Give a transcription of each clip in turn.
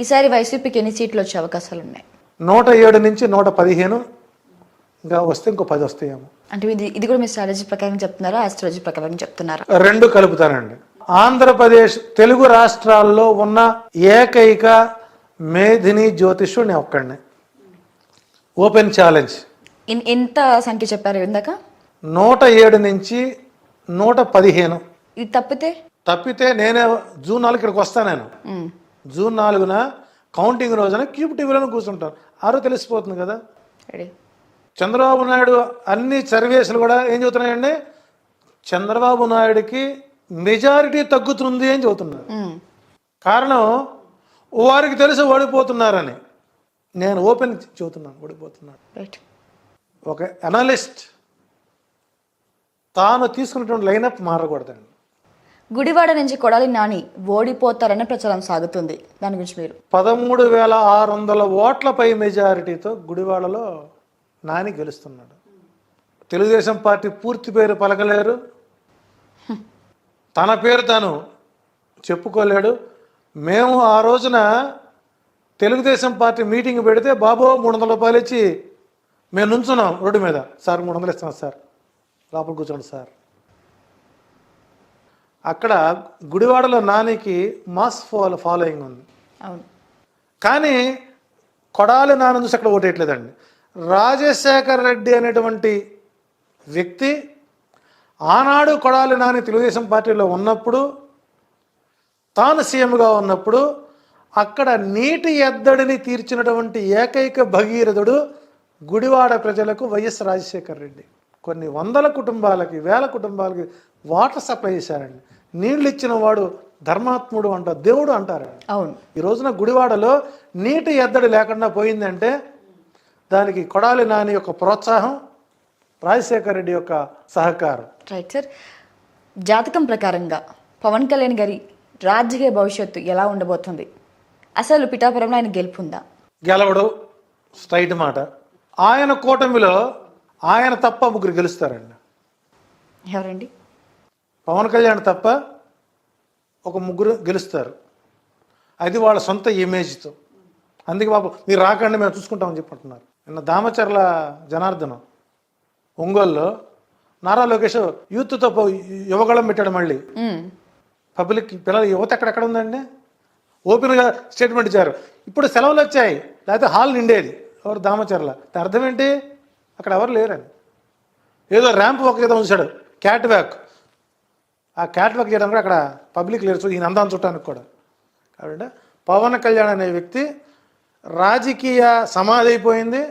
ఈసారి వైసీపీకి ఎన్ని సీట్లు వచ్చే అవకాశాలు ఉన్నాయి? 107 నుంచి 115, ఇంకా వస్తే ఇంకో 10 వస్తాయేమో. అంటే ఇది కూడా మీ స్ట్రాటజీ ప్రకారం చెప్తున్నారా, ఆస్ట్రాలజీ ప్రకారం చెప్తున్నారా? రెండు కలుపుతానండి. ఆంధ్రప్రదేశ్ తెలుగు రాష్ట్రాల్లో ఉన్న ఏకైక మేధిని జ్యోతిష్యుడు నేను ఒక్కడినే. Open challenge. ఎంత సంఖ్య చెప్పారు ఇందాక? 107 నుంచి 115. ఇది తప్పితే నేనే జూన్ 4 ఇక్కడికి వస్తాను. నేను జూన్ 4న కౌంటింగ్ రోజున క్యూబ్ టీవీలో కూర్చుంటాను. ఆరో తెలిసిపోతుంది కదా. చంద్రబాబు నాయుడు అన్ని సర్వేసులు కూడా ఏం చెబుతున్నాయండి, చంద్రబాబు నాయుడికి మెజారిటీ తగ్గుతుంది అని చెబుతున్నారు. కారణం వారికి తెలిసి ఓడిపోతున్నారని. నేను ఓపెన్ చెబుతున్నాను, ఓడిపోతున్నాను. ఒక అనలిస్ట్ తాను తీసుకున్నటువంటి లైనప్ మారకూడదండి. గుడివాడ నుంచి కొడాలి నాని ఓడిపోతారనే ప్రచారం సాగుతుంది. దాని గురించి మీరు? 13,600 ఓట్లపై మెజారిటీతో గుడివాడలో నాని గెలుస్తున్నాడు. తెలుగుదేశం పార్టీ పూర్తి పేరు పలకలేరు, తన పేరు తాను చెప్పుకోలేడు. మేము ఆ రోజున తెలుగుదేశం పార్టీ మీటింగ్ పెడితే బాబు 300 రూపాయలు ఇచ్చి మేము నుంచున్నాం రోడ్డు మీద. సార్ 300 ఇస్తున్నాం సార్, లోపల కూర్చోండి సార్. అక్కడ గుడివాడలో నానికి మాస్ ఫాలోయింగ్ ఉంది. కానీ కొడాలి నాని చూసి అక్కడ ఓటేయట్లేదండి. రాజశేఖర్ రెడ్డి అనేటువంటి వ్యక్తి ఆనాడు కొడాలి నాని తెలుగుదేశం పార్టీలో ఉన్నప్పుడు, తాను సీఎంగా ఉన్నప్పుడు అక్కడ నీటి ఎద్దడిని తీర్చినటువంటి ఏకైక భగీరథుడు గుడివాడ ప్రజలకు వైఎస్ రాజశేఖర్ రెడ్డి. కొన్ని వందల కుటుంబాలకి, వేల కుటుంబాలకి వాటర్ సప్లై చేశారండి. నీళ్ళు ఇచ్చిన వాడు ధర్మాత్ముడు అంటారు, దేవుడు అంటారు. అవును. ఈ రోజున గుడివాడలో నీటి ఎద్దడి లేకుండా పోయిందంటే దానికి కొడాలి నాని యొక్క ప్రోత్సాహం, రాజశేఖర రెడ్డి యొక్క సహకారం. Right sir. జాతకం ప్రకారంగా పవన్ కళ్యాణ్ గారి రాజకీయ భవిష్యత్తు ఎలా ఉండబోతుంది? అసలు పిఠాపురంలో ఆయన గెలుపుందా? గెలవడు, స్ట్రైట్ మాట. ఆయన కూటమిలో ఆయన తప్ప ముగ్గురు గెలుస్తారండి. ఎవరండి? పవన్ కళ్యాణ్ తప్ప ఒక ముగ్గురు గెలుస్తారు. అది వాళ్ళ సొంత ఇమేజ్తో. అందుకే బాబు మీరు రాకండి, మేము చూసుకుంటామని చెప్పుకుంటున్నారు. నిన్న దామచర్ల జనార్దనం ఒంగోలులో నారా లోకేష్ యూత్తో యువగళం పెట్టాడు. మళ్ళీ పబ్లిక్ పిల్లలు యువత ఎక్కడెక్కడ ఉందండి, ఓపెన్గా స్టేట్మెంట్ ఇచ్చారు. ఇప్పుడు సెలవులు వచ్చాయి, లేకపోతే హాల్ నిండేది. ఎవరు? దామచర్ల. అర్థం ఏంటి? అక్కడ ఎవరు లేరని. ఏదో ర్యాంప్ ఒక ఏదో ఉంచాడు, క్యాట్ వాక్. ఆ క్యాట్ వాక్ చేయడానికి కూడా అక్కడ పబ్లిక్ లేరు, ఈయన అందాన్ని చుట్టానికి కూడా. కాబట్టి పవన్ కళ్యాణ్ అనే వ్యక్తి రాజకీయ సమాధి అయిపోయింది.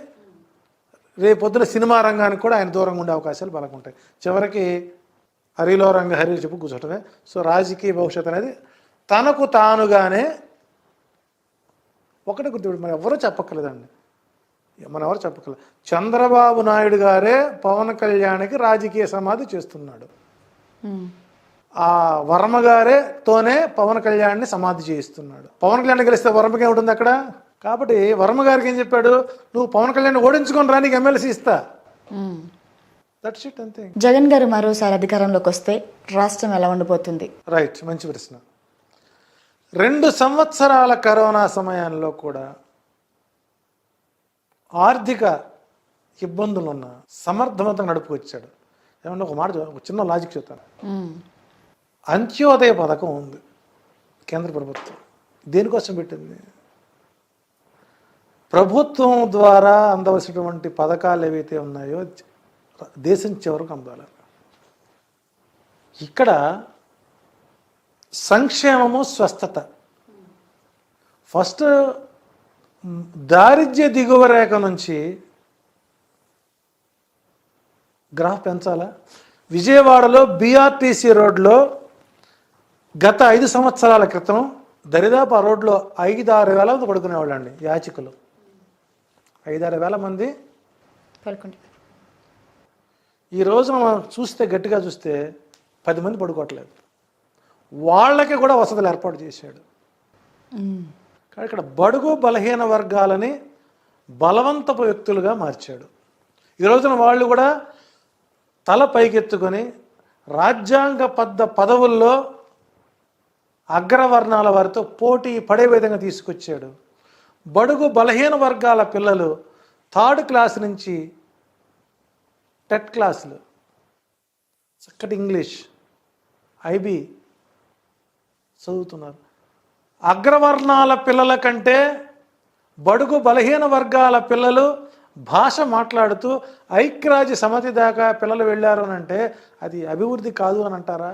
రేపొద్దున సినిమా రంగానికి కూడా ఆయన దూరంగా ఉండే అవకాశాలు బలకుంటాయి. చివరికి హరిలో రంగ హరి చెప్పు కూర్చోటమే. సో రాజకీయ భవిష్యత్తు అనేది తనకు తానుగానే ఒకటి గుర్తుపెట్టి, మనం ఎవరూ చెప్పక్కర్లేదండి, మనం ఎవరు చెప్పక్కర్లేదు. చంద్రబాబు నాయుడు గారే పవన్ కళ్యాణ్కి రాజకీయ సమాధి చేస్తున్నాడు. ఆ వర్మ గారేతోనే పవన్ కళ్యాణ్ని సమాధి చేయిస్తున్నాడు. పవన్ కళ్యాణ్ గెలిస్తే వర్మకి ఏముంటుంది అక్కడ? కాబట్టి వర్మ గారికి ఏం చెప్పాడు, నువ్వు పవన్ కళ్యాణ్ ఓడించుకొని రా, నీకు ఎమ్మెల్సీ ఇస్తా. దట్స్ ఇట్, అంతే. జగన్ గారు మరోసారి అధికారంలోకి వస్తే రాష్ట్రం ఎలా ఉండిపోతుంది? రైట్, మంచి ప్రశ్న. 2 సంవత్సరాల కరోనా సమయంలో కూడా ఆర్థిక ఇబ్బందులు ఉన్న సమర్థవంతంగా నడుపుకొచ్చాడు. ఏమన్నా ఒక మాట, ఒక చిన్న లాజిక్ చెప్తాను. అంత్యోదయ పథకం ఉంది కేంద్ర ప్రభుత్వం. దేనికోసం పెట్టింది? ప్రభుత్వం ద్వారా అందవలసినటువంటి పథకాలు ఏవైతే ఉన్నాయో దేశం చివరకు అందాలి. ఇక్కడ సంక్షేమము, స్వస్థత. ఫస్ట్ దారిద్ర్య దిగువ రేఖ నుంచి గ్రాఫ్ పెంచాలా. విజయవాడలో BRTC రోడ్లో గత 5 సంవత్సరాల క్రితం దరిదాపు ఆ రోడ్లో 5-6 వేల మంది పడుకునేవాళ్ళు అండి, యాచకులు. 5-6 వేల మంది పడుకుంటారు. ఈ రోజున మనం చూస్తే, గట్టిగా చూస్తే 10 మంది పడుకోవట్లేదు. వాళ్ళకి కూడా వసతులు ఏర్పాటు చేశాడు. కానీ ఇక్కడ బడుగు బలహీన వర్గాలని బలవంతపు వ్యక్తులుగా మార్చాడు. ఈ రోజున వాళ్ళు కూడా తల పైకెత్తుకొని రాజ్యాంగబద్ధ పదవుల్లో అగ్రవర్ణాల వారితో పోటీ పడే విధంగా తీసుకొచ్చాడు. బడుగు బలహీన వర్గాల పిల్లలు 3rd క్లాస్ నుంచి టెట్ క్లాసులు చక్కటి ఇంగ్లీష్ ఐబీ చదువుతున్నారు. అగ్రవర్ణాల పిల్లల కంటే బడుగు బలహీన వర్గాల పిల్లలు భాష మాట్లాడుతూ ఐక్యరాజ్య సమితి దాకా పిల్లలు వెళ్ళారు అని అంటే అది అభివృద్ధి కాదు అని అంటారా?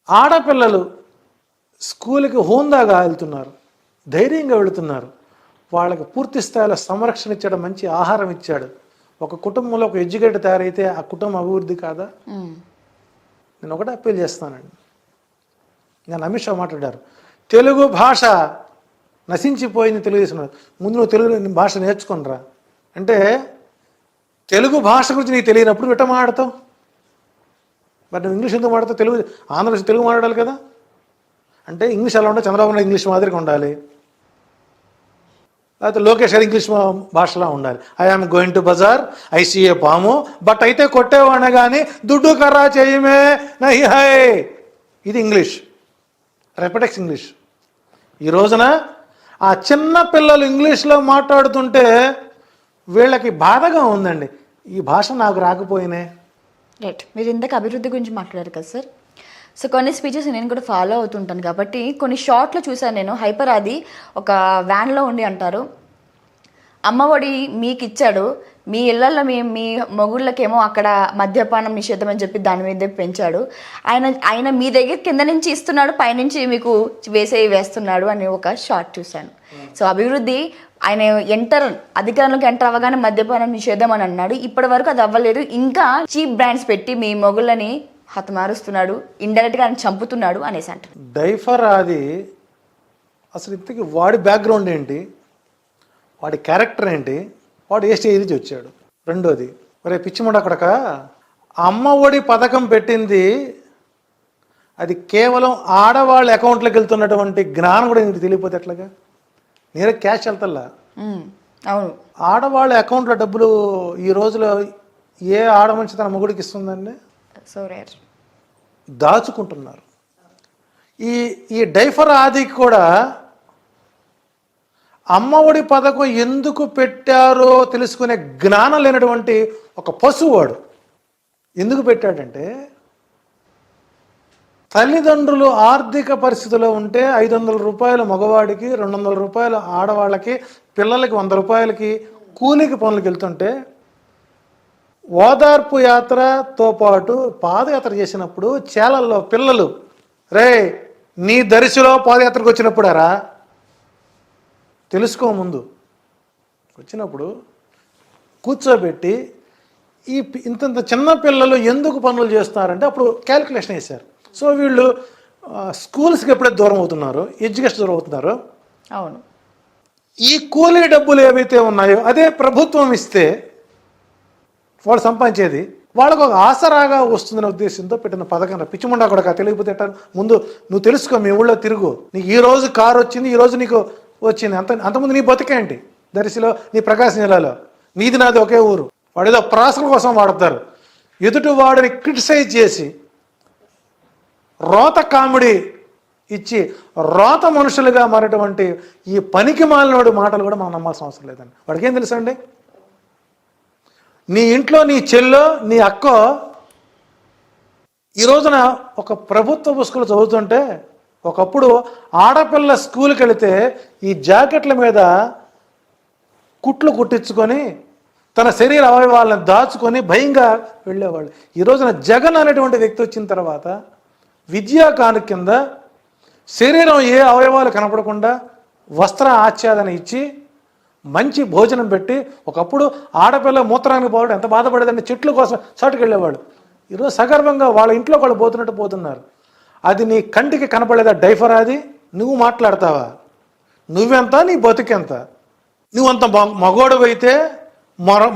ఆడపిల్లలు స్కూల్కి హోందాగా వెళ్తున్నారు, ధైర్యంగా వెళుతున్నారు. వాళ్ళకి పూర్తి స్థాయిలో సంరక్షణ ఇచ్చాడు, మంచి ఆహారం ఇచ్చాడు. ఒక కుటుంబంలో ఒక ఎడ్యుకేటర్ తయారైతే ఆ కుటుంబం అభివృద్ధి కాదా? నేను ఒకటే అప్పీల్ చేస్తానండి. నేను అమిత్ షా మాట్లాడారు, తెలుగు భాష నశించిపోయింది తెలుగుదేశం. ముందు నువ్వు తెలుగు భాష నేర్చుకునిరా అంటే, తెలుగు భాష గురించి నీకు తెలియనప్పుడు ఎట్ట మాట్లాడతావు? మరి నువ్వు ఇంగ్లీష్ ఎందుకు మాట్లాడతావు? తెలుగు ఆంధ్రప్రదేశ్ తెలుగు మాట్లాడాలి కదా. అంటే ఇంగ్లీష్ ఎలా ఉంటే చంద్రబాబు నాయుడు ఇంగ్లీష్ మాదిరిగా ఉండాలి, లేకపోతే లోకేష్ గారు ఇంగ్లీష్ భాషలా ఉండాలి. ఐఆమ్ గోయింగ్ టు బజార్, ఐసీఏ పాము బట్ అయితే కొట్టేవాడిన కానీ దుడ్డు కర్రా చేయమే నహి హై. ఇది ఇంగ్లీష్, రెపటెక్స్ ఇంగ్లీష్. ఈ రోజున ఆ చిన్న పిల్లలు ఇంగ్లీష్లో మాట్లాడుతుంటే వీళ్ళకి బాధగా ఉందండి, ఈ భాష నాకు రాకపోయినే. రైట్, మీరు ఇందాక అభివృద్ధి గురించి మాట్లాడారు కదా సార్. సో కొన్ని స్పీచెస్ నేను కూడా ఫాలో అవుతుంటాను కాబట్టి కొన్ని షార్ట్లో చూసాను నేను. హైపర్ ఆది ఒక వ్యాన్లో ఉండి అంటారు, అమ్మఒడి మీకు ఇచ్చాడు, మీ ఇళ్లలో మీ మొగుళ్ళకేమో అక్కడ మద్యపానం నిషేధం అని చెప్పి దాని మీద పెంచాడు, ఆయన మీ దగ్గర కింద నుంచి ఇస్తున్నాడు, పైనుంచి మీకు వేస్తున్నాడు అని ఒక షార్ట్ చూశాను. సో అభివృద్ధి ఆయన అధికారంలోకి ఎంటర్ అవ్వగానే మద్యపానం నిషేధం అని అన్నాడు, ఇప్పటి వరకు అది అవ్వలేదు. ఇంకా చీప్ బ్రాండ్స్ పెట్టి మీ మొగుళ్ళని హతమారుస్తున్నాడు, ఇండైరెక్ట్గా ఆయన చంపుతున్నాడు అనేసి అంటారు. డైఫర్ అది అసలు ఇంతకీ వాడి బ్యాక్గ్రౌండ్ ఏంటి, వాడి క్యారెక్టర్ ఏంటి, వాడు ఏ స్టేజ్ నుంచి వచ్చాడు? రెండోది, మరి పిచ్చిమండ అక్కడక అమ్మ ఒడి పథకం పెట్టింది అది కేవలం ఆడవాళ్ళ అకౌంట్లోకి వెళ్తున్నటువంటి జ్ఞానం కూడా నీకు తెలియపోతే ఎట్లాగా? నేనే క్యాష్ వెళ్తల్లా. అవును, ఆడవాళ్ళ అకౌంట్లో డబ్బులు ఈ రోజులో ఏ ఆడ మనిషి తన మొగుడికి ఇస్తుందండి? So rare. దాచుకుంటున్నారు. ఈ డైఫర్ ఆదికి కూడా అమ్మఒడి పథకం ఎందుకు పెట్టారో తెలుసుకునే జ్ఞానం లేనటువంటి ఒక పశువాడు. ఎందుకు పెట్టాడంటే, తల్లిదండ్రులు ఆర్థిక పరిస్థితిలో ఉంటే 500 రూపాయలు మగవాడికి, 200 రూపాయలు ఆడవాళ్ళకి, పిల్లలకి 100 రూపాయలకి కూలికి పనులకు వెళ్తుంటే ఓదార్పు యాత్రతో పాటు పాదయాత్ర చేసినప్పుడు చేలల్లో పిల్లలు, రే నీ దరిశిలో పాదయాత్రకు వచ్చినప్పుడారా తెలుసుకో, ముందు వచ్చినప్పుడు కూర్చోబెట్టి ఇంత చిన్న పిల్లలు ఎందుకు పనులు చేస్తున్నారంటే అప్పుడు క్యాలిక్యులేషన్ వేశారు. సో వీళ్ళు స్కూల్స్కి ఎప్పుడైతే దూరం అవుతున్నారో, ఎడ్యుకేషన్ దూరం అవుతున్నారో, అవును, ఈ కూలీ డబ్బులు ఏవైతే ఉన్నాయో అదే ప్రభుత్వం ఇస్తే వాళ్ళు సంపాదించేది వాళ్ళకు ఒక ఆసరాగా వస్తుందనే ఉద్దేశంతో పెట్టిన పథకం. పిచ్చిముండా కూడా తెలియకపోతే ముందు నువ్వు తెలుసుకో, మీ ఊళ్ళో తిరుగు, నీకు ఈ రోజు కారు వచ్చింది, ఈ రోజు నీకు వచ్చింది, అంతకుముందు నీ బతికేంటి? దర్శిలో, నీ ప్రకాశం జిల్లాలో నీది నాది ఒకే ఊరు. వాడు ఏదో ప్రాసల కోసం వాడతారు. ఎదుటి వాడిని క్రిటిసైజ్ చేసి రోత కామెడీ ఇచ్చి రోత మనుషులుగా మారేటువంటి ఈ పనికి మాలినోడి మాటలు కూడా మనం నమ్మాల్సిన అవసరం లేదండి. వాడికి ఏం తెలుసండి? నీ ఇంట్లో నీ చెల్లో, నీ అక్కో ఈ రోజున ఒక ప్రభుత్వ స్కూల్ చదువుతుంటే, ఒకప్పుడు ఆడపిల్ల స్కూల్కి వెళితే ఈ జాకెట్ల మీద కుట్లు కుట్టించుకొని తన శరీర అవయవాలను దాచుకొని భయంగా వెళ్ళేవాళ్ళు. ఈ రోజున జగన్ అనేటువంటి వ్యక్తి వచ్చిన తర్వాత విద్యా కానుక కింద శరీరం ఏ అవయవాలు కనపడకుండా వస్త్ర ఆచ్ఛాదన ఇచ్చి మంచి భోజనం పెట్టి, ఒకప్పుడు ఆడపిల్ల మూత్రానికి పోవడం ఎంత బాధపడేదంటే చెట్ల కోసం చాటుకు వెళ్ళేవాడు. ఈరోజు సగర్వంగా వాళ్ళ ఇంట్లో వాళ్ళు పోతున్నట్టు పోతున్నారు. అది నీ కంటికి కనపడేదా డైఫర్? అది నువ్వు మాట్లాడతావా? నువ్వెంత, నీ బతుకెంత? నువ్వంత మగోడవైతే,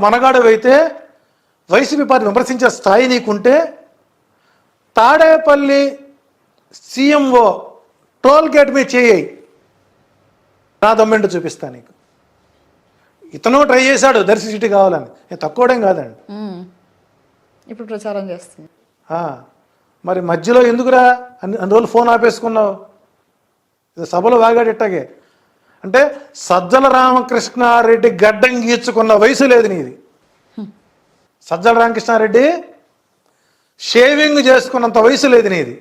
మనగాడవైతే, వైసీపీ పార్టీ విమర్శించే స్థాయి నీకుంటే, తాడేపల్లి సీఎంఓ టోల్ గేట్ మీద చేయి, నా దమ్మెంటో చూపిస్తా నీకు. ఇతను ట్రై చేశాడు దర్శి సిటీ కావాలని, నేను తక్కువడేం కాదండి. ఇప్పుడు ప్రచారం చేస్తుంది. మరి మధ్యలో ఎందుకురా అన్ని రోజులు ఫోన్ ఆపేసుకున్నావు? ఇది సభలో వాగాడు ఇట్టాగే. అంటే సజ్జల రామకృష్ణారెడ్డి గడ్డం గీర్చుకున్న వయసు లేదు నీది. సజ్జల రామకృష్ణారెడ్డి షేవింగ్ చేసుకున్నంత వయసు లేదు నీది.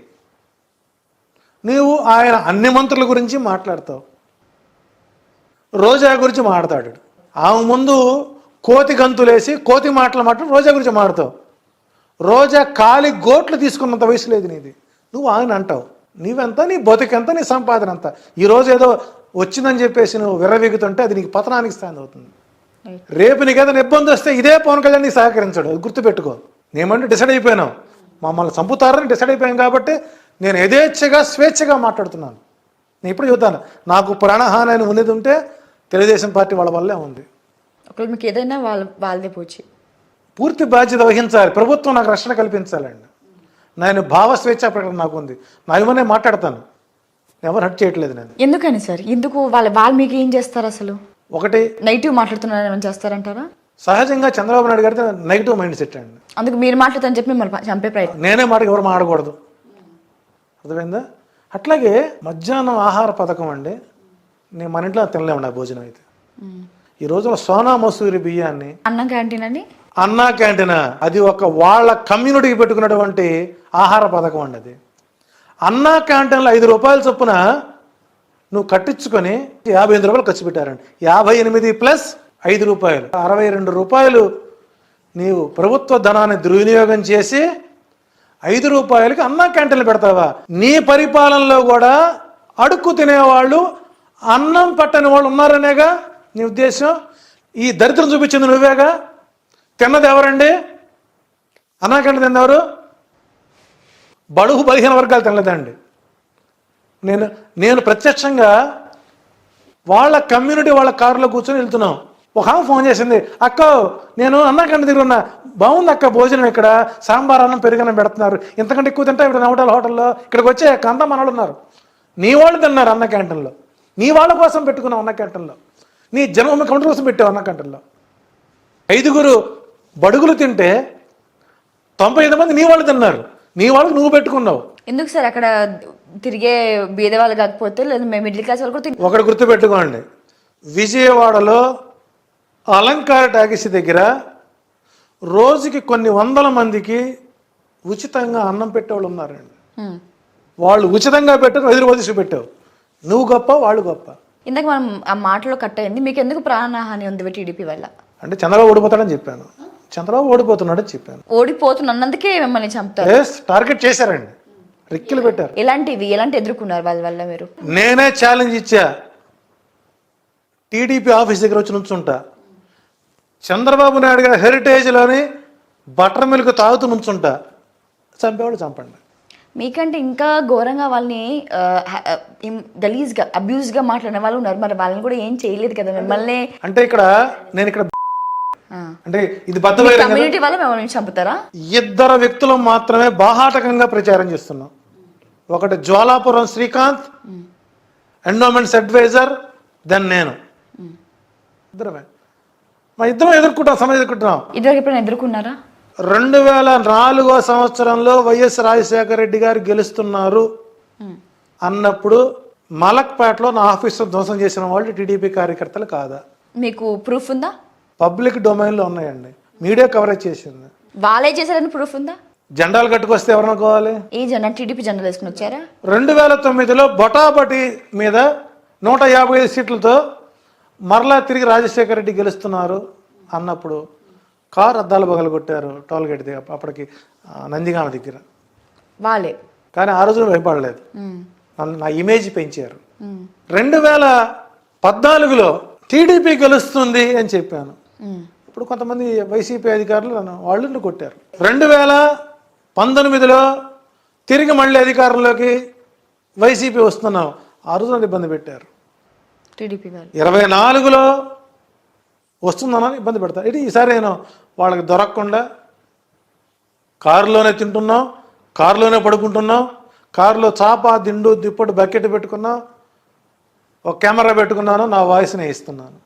నీవు ఆయన అన్ని మంత్రుల గురించి మాట్లాడతావు, రోజా గురించి మాట్లాడాడు. ఆమె ముందు కోతి గంతులేసి కోతి మాటలు మాట్లాడు రోజా గురించి మాట్లాడతావు. రోజా కాలి గోట్లు తీసుకున్నంత వయసు లేదు నీది. నువ్వు ఆయన అంటావు. నీవెంత, నీ బతుకెంత, నీ సంపాదన అంత. ఈరోజు ఏదో వచ్చిందని చెప్పేసి నువ్వు విర్రవీగుతుంటే అది నీకు పతనానికి స్థానం అవుతుంది. రేపు నీకు ఏదైనా ఇబ్బంది వస్తే ఇదే పవన్ కళ్యాణ్ నీకు సహకరించాడు, అది గుర్తుపెట్టుకో. నేమంటే డిసైడ్ అయిపోయినావు, మమ్మల్ని చంపుతారని డిసైడ్ అయిపోయాను కాబట్టి నేను యథేచ్ఛగా స్వేచ్ఛగా మాట్లాడుతున్నాను. నేను ఇప్పుడు చెబుతాను, నాకు ప్రాణహాని అని ఉన్నది ఉంటే తెలుగుదేశం పార్టీ వాళ్ళ వల్లే ఉంది. ఒకవేళ మీకు ఏదైనా వాళ్ళదే పోచి పూర్తి బాధ్యత వహించాలి. ప్రభుత్వం నాకు రక్షణ కల్పించాలండి. నేను భావ స్వేచ్ఛ ప్రకటన నాకు ఉంది. నా ఏమనే మాట్లాడతాను, ఎవరు హట్ చేయట్లేదు నేను. ఎందుకని సార్? ఎందుకు వాళ్ళు మీకు ఏం చేస్తారు అసలు? ఒకటి నెగిటివ్ మాట్లాడుతున్నారు ఏమైనా చేస్తారంటారా? సహజంగా చంద్రబాబు నాయుడు గారితో నెగిటివ్ మైండ్ సెట్ అండి. అందుకు మీరు మాట్లాడతారని చెప్పి మిమ్మల్ని చంపే ప్రయత్నం. నేనే మాటకి ఎవరు మాడకూడదు, అర్థమైందా? అట్లాగే మధ్యాహ్నం ఆహార పథకం అండి, నేను మన ఇంట్లో తినలేమండి ఆ భోజనం అయితే. ఈ రోజున సోనా మసూరి బియ్యాన్ని అన్నం క్యాంటీన్ అని అన్నా క్యాంటీన్, అది ఒక వాళ్ళ కమ్యూనిటీకి పెట్టుకున్నటువంటి ఆహార పథకం అండి. అది అన్నా క్యాంటీన్లో 5 రూపాయల చొప్పున నువ్వు కట్టించుకొని 58 రూపాయలు ఖర్చు పెట్టారండి. 58 ప్లస్ 5 రూపాయలు 62 రూపాయలు నీవు ప్రభుత్వ ధనాన్ని దుర్వినియోగం చేసి 5 రూపాయలకి అన్నా క్యాంటీన్లు పెడతావా? నీ పరిపాలనలో కూడా అడుక్కు తినేవాళ్ళు, అన్నం పట్టని వాళ్ళు ఉన్నారనేగా నీ ఉద్దేశం. ఈ దరిద్రం చూపించింది నువ్వేగా. తిన్నది ఎవరండి? అన్నా క్యాంటీన్ తిన్నెవరు? బడుగు బలహీన వర్గాలు తినలేదండి. నేను ప్రత్యక్షంగా వాళ్ళ కమ్యూనిటీ వాళ్ళ కారులో కూర్చొని వెళ్తున్నాం. ఒక ఆమె ఫోన్ చేసింది, అక్క నేను అన్నా క్యాంటీన్ దగ్గర ఉన్నా, బాగుంది అక్క భోజనం, ఇక్కడ సాంబార్ అన్నం పెరుగన్నం పెడుతున్నారు, ఇంతకంటే ఎక్కువ తింటా ఇక్కడ నవటల హోటల్లో, ఇక్కడికి వచ్చే కంద మనలు ఉన్నారు, నీ వాళ్ళు తిన్నారు అన్న క్యాంటీన్లో, నీ వాళ్ళ కోసం పెట్టుకున్నావు అన్న క్యాంటీన్లో, నీ జన్మ కౌంటర్ కోసం పెట్టావు అన్న క్యాంటీన్లో. 5 బడుగులు తింటే 95 మంది నీ వాళ్ళు తిన్నారు, నీ వాళ్ళకి నువ్వు పెట్టుకున్నావు. ఎందుకు సార్ అక్కడ తిరిగే బీదవాళ్ళు కాకపోతే లేదా మేము మిడిల్ క్లాస్ వాళ్ళు కూడా ఒకటి గుర్తుపెట్టుకోండి, విజయవాడలో అలంకార టాకీస్ దగ్గర రోజుకి కొన్ని వందల మందికి ఉచితంగా అన్నం పెట్టేవాళ్ళు ఉన్నారండి. వాళ్ళు ఉచితంగా పెట్టారు, 5 రూపాయలు తీసి పెట్టావు. నువ్వు గొప్ప, వాళ్ళు గొప్ప. ఇందాక మనం ఆ మాటలో కట్ అయింది, మీకు ఎందుకు ప్రాణహాని ఉంది టీడీపీ వల్ల? అంటే చంద్రబాబు ఓడిపోతాడని చెప్పాను, చంద్రబాబు ఓడిపోతున్నాడని చెప్పాను. ఓడిపోతున్నందుకే మిమ్మల్ని చంపుతారు. టార్గెట్ చేశారండి, రిక్కిలు పెట్టారు. ఎలాంటి ఎదుర్కొన్నారు వాళ్ళ వల్ల మీరు? నేనే ఛాలెంజ్ ఇచ్చా, టీడీపీ ఆఫీస్ దగ్గర వచ్చి నుంచుంటా, చంద్రబాబు నాయుడు గారి హెరిటేజ్లోని బటర్ మిల్క్ తాగుతూ నుంచుంటా, చంపేవాళ్ళు చంపండి. మీకంటే ఇంకా ఘోరంగా వాళ్ళని గలీజ్గా అబ్యూజ్గా మాట్లాడిన వాళ్ళు ఉన్నారు, మరి వాళ్ళని కూడా ఏం చేయలేదు కదా మిమ్మల్ని. అంటే నేను ఇక్కడ అంటే ఇది కమ్యూనిటీ వల్ల మిమ్మల్ని చంపుతారా? 2 వ్యక్తులు మాత్రమే బాహాటకంగా ప్రచారం చేస్తున్నాం. ఒకటి Jwalapuram Srikanth, endowments advisor, then నేను. ఇద్దరమే మా ఇద్దరం సమస్య ఎదుర్కొంటున్నాం. ఇద్దరు ఎప్పుడైనా ఎదుర్కొన్నారా? 2004వ సంవత్సరంలో వైఎస్ రాజశేఖర రెడ్డి గారు గెలుస్తున్నారు అన్నప్పుడు మలక్పేటలో నా ఆఫీసులో ధ్వంసం చేసిన వాళ్ళు టీడీపీ కార్యకర్తలు కాదా? మీకు ప్రూఫ్ ఉందా? పబ్లిక్ డొమైన్లో ఉన్నాయండి, మీడియా కవరేజ్ చేసింది. వాళ్ళే చేశారని ప్రూఫ్ ఉందా? జెండాలు కట్టుకొస్తే ఎవరనుకోవాలి? ఏ జెండా? టీడీపీ జెండా వేసుకుని వచ్చారా? 2009లో బొటాబటి మీద 155 సీట్లతో మరలా తిరిగి రాజశేఖర రెడ్డి గెలుస్తున్నారు అన్నప్పుడు కారు అద్దాలు బగలు కొట్టారు టోల్గేట్ దగ్గర, అప్పటికి నందిగామ దగ్గర. వాళ్ళే. కానీ ఆ రోజున భయపడలేదు, నా ఇమేజ్ పెంచారు. 2014లో టీడీపీ గెలుస్తుంది అని చెప్పాను. ఇప్పుడు కొంతమంది వైసీపీ అధికారులు వాళ్ళు కొట్టారు. 2019లో తిరిగి మళ్ళీ అధికారంలోకి వైసీపీ వస్తున్నాం, ఆ రోజున ఇబ్బంది పెట్టారు టీడీపీ వాళ్ళు. 24లో వస్తుందనని ఇబ్బంది పెడతారు. ఇది ఈసారి నేను వాళ్ళకి దొరకకుండా కారులోనే తింటున్నాం, కారులోనే పడుకుంటున్నాం, కారులో చాప దిండు దిప్పటి బకెట్ పెట్టుకున్నాం, ఒక కెమెరా పెట్టుకున్నాను, నా వాయిస్ని ఇస్తున్నాను.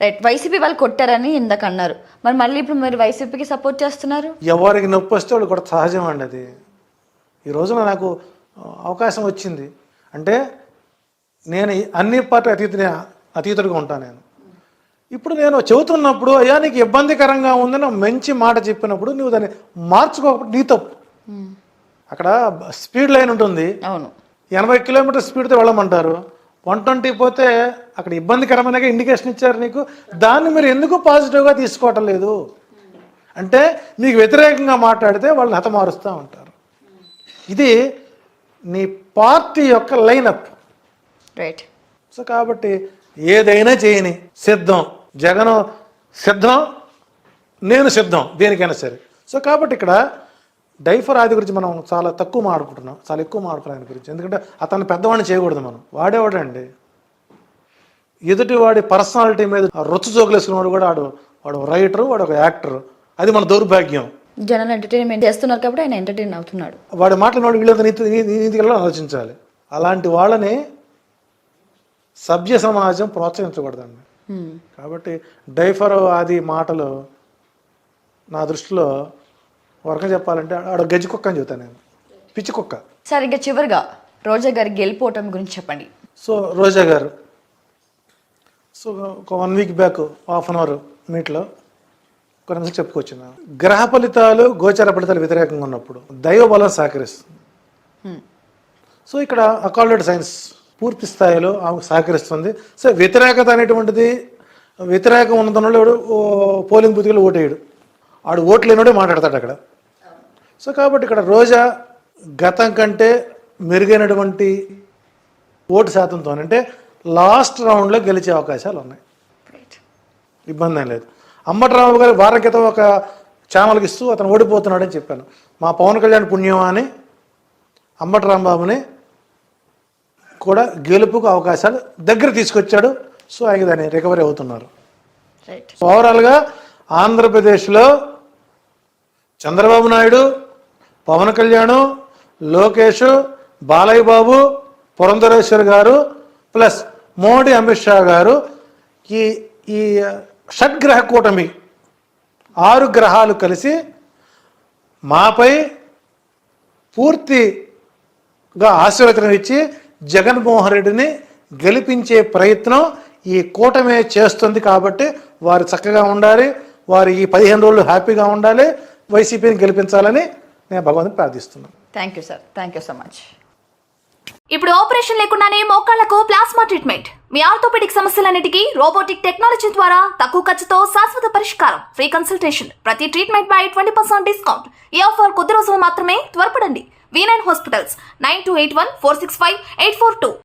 రైట్. వైసీపీ వాళ్ళు కొట్టారని ఇందాక అన్నారు, మరి మళ్ళీ ఇప్పుడు మీరు వైసీపీకి సపోర్ట్ చేస్తున్నారు. ఎవరికి నొప్పి వస్తే వాళ్ళు కూడా సహజం అండి, అది ఈ రోజున నాకు అవకాశం వచ్చింది అంటే నేను అన్ని పార్టీ అతీతుడిగా ఉంటాను నేను. ఇప్పుడు నేను చెబుతున్నప్పుడు అయ్యా నీకు ఇబ్బందికరంగా ఉందని మంచి మాట చెప్పినప్పుడు నువ్వు దాన్ని మార్చుకోకపోతే నీ తప్పు. అక్కడ స్పీడ్ లైన్ ఉంటుంది, అవును, 80 కిలోమీటర్ స్పీడ్తో వెళ్ళమంటారు, 120 పోతే అక్కడ ఇబ్బందికరమైన ఇండికేషన్ ఇచ్చారు నీకు, దాన్ని మీరు ఎందుకు పాజిటివ్గా తీసుకోవటం లేదు అంటే మీకు వ్యతిరేకంగా మాట్లాడితే వాళ్ళని హతమారుస్తూ ఉంటారు. ఇది నీ పార్టీ యొక్క లైనప్. రైట్. సో కాబట్టి ఏదైనా చేయని సిద్ధం, జగన్ సిద్ధం, నేను సిద్ధం దేనికైనా సరే. సో కాబట్టి ఇక్కడ డైఫర్ ఆది గురించి మనం చాలా తక్కువ మాట్లాడుకుంటున్నాం, చాలా ఎక్కువ మాట్లాడుకున్నాం ఆయన గురించి. ఎందుకంటే అతను పెద్దవాడిని చేయకూడదు మనం. వాడేవాడండి ఎదుటివాడి పర్సనాలిటీ మీద రుచి జోకులేసుకున్నవాడు కూడా వాడు రైటరు, వాడు ఒక యాక్టర్. అది మన దౌర్భాగ్యం. జనాలు ఎంటర్టైన్మెంట్ చేస్తున్నారు కాబట్టి ఆయన ఎంటర్టైన్ అవుతున్నాడు. వాడి మాట్లాడినవాడు వీళ్ళంతా నీతిగా ఆలోచించాలి. అలాంటి వాళ్ళని సభ్య సమాజం ప్రోత్సహించకూడదండి. కాబట్టి డైఫర్ ఆది మాటలు నా దృష్టిలో వర్గం చెప్పాలంటే ఆడ గజ్జి కుక్క అని చెబుతాను నేను, పిచ్చి కుక్క. సార్ ఇంకా చివరిగా రోజా గారి గెలిపోవటం గురించి చెప్పండి. సో రోజా గారు ఒక 1 week back half an hour మీట్లో కొన్ని నిమిషాలు చెప్పుకొచ్చిన గ్రహ ఫలితాలు గోచార ఫలితాలు వ్యతిరేకంగా ఉన్నప్పుడు దైవ బలం సహకరిస్తుంది. సో ఇక్కడ అకాల్డెడ్ సైన్స్ పూర్తి స్థాయిలో సహకరిస్తుంది. సో వ్యతిరేకత అనేటువంటిది వ్యతిరేకం ఉన్నతోడు పోలింగ్ బూత్లో ఓటేయడు, ఆడు ఓట్లు లేనివాడే మాట్లాడతాడు అక్కడ. సో కాబట్టి ఇక్కడ రోజా గతం కంటే మెరుగైనటువంటి ఓటు శాతంతో అంటే లాస్ట్ రౌండ్లో గెలిచే అవకాశాలు ఉన్నాయి, ఇబ్బంది ఏం లేదు. అంబటరాంబాబు గారి వారం క్రితం ఒక ఛానల్కి ఇస్తూ అతను ఓడిపోతున్నాడని చెప్పాను. మా పవన్ కళ్యాణ్ పుణ్యం అని అంబటరాంబాబుని కూడా గెలుపుకు అవకాశాలు దగ్గర తీసుకొచ్చాడు. సో ఆయన దాన్ని రికవరీ అవుతున్నారు. ఓవరాల్గా ఆంధ్రప్రదేశ్లో చంద్రబాబు నాయుడు, పవన్ కళ్యాణ్, లోకేష్, బాలయ్య బాబు, పురంధరేశ్వర్ గారు ప్లస్ మోడీ, అమిత్ షా గారు ఈ షడ్గ్రహ కూటమి 6 గ్రహాలు కలిసి మాపై పూర్తిగా ఆశీర్వచనం ఇచ్చి జగన్మోహన్ రెడ్డిని గెలిపించే ప్రయత్నం ఈ కూటమి చేస్తుంది. కాబట్టి వారు చక్కగా ఉండాలి, వారు ఈ 15 రోజులు హ్యాపీగా ఉండాలి, వైసీపీని గెలిపించాలని నేను భగవంతుని ప్రార్థిస్తున్నాను. Thank you sir, thank you so much. ఇప్పుడు ఆపరేషన్ లేకుండానే మోకాళ్లకు ప్లాస్మా ట్రీట్మెంట్. మీ ఆర్థోపెడిక్ సమస్యలన్నిటికీ రోబోటిక్ టెక్నాలజీ ద్వారా తక్కువ ఖర్చుతో శాశ్వత పరిష్కారం. Free consultation. ప్రతి ట్రీట్మెంట్ పై 20% డిస్కౌంట్. ఈ ఆఫర్ కొద్ది రోజులు మాత్రమే. త్వరపడండి. V9 hospitals 9281465842.